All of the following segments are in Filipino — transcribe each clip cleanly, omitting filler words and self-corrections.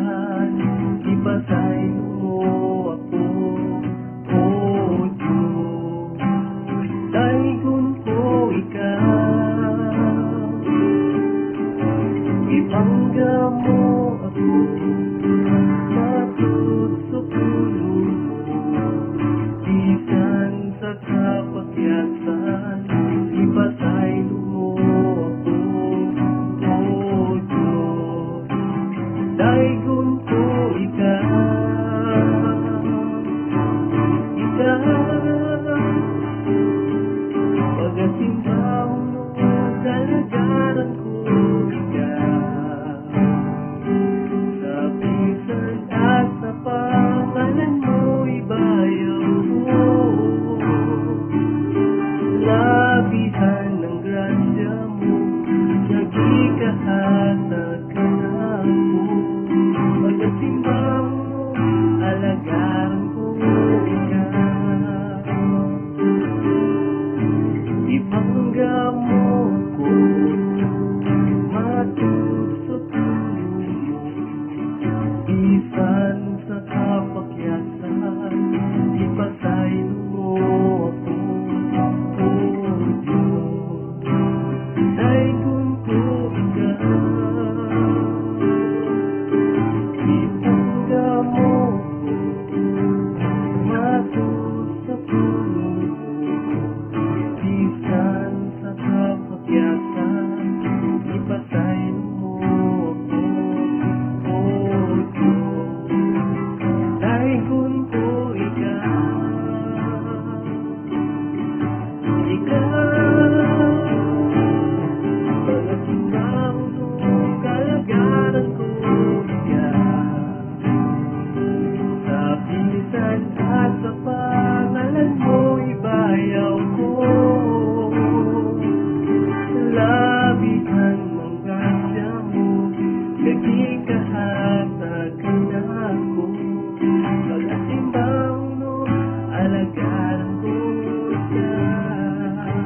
kahasagan, ipasay mo ako, O Diyos. Daigon ko ikaw, ibangga mo ako, matud sa pulong mo, bisan sa kapakyasan, ipasay mo ako, O Diyos. Daigon ko ikaw, pagasimbaw mo, dalagaran ko ikaw. Sa pisan at sa pangalan mo, ibayaw ko. Labihan ng grasya mo, nagikahatag ka na ako. Pagasimbaw mo, alagaran ko ikaw. Ibangga mo ko, matud sa tulong mo, bisan sa kapakyasan, ipasay mo ako, O Diyos. Daigon ko ikaw, ibangga mo ko, matud sa tulong mo, bisan sa kapakyasan, ipasay mo ako, O Diyos. Daigon ko ikaw, pagasimbaw mo, kalagaran ko ikaw. Sa pisan at sa pangalan mo, ibayaw ko. Labihan ng grasya mo, nagikahatag ka na ako. Pagasimbaw mo, alagaran ko ikaw.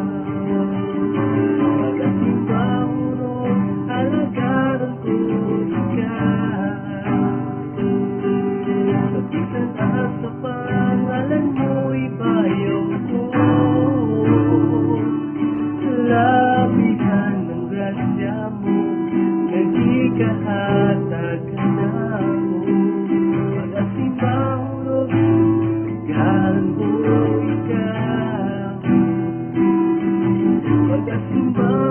Pagasimbaw mo, alagaran ko ikaw. Sa pisan at sa pangalan mo, ibayaw ko. Labihan ng grasya mo, nagikahatag ka na ako. Pagasimbaw mo, alagaran ko ikaw. Pagasimbaw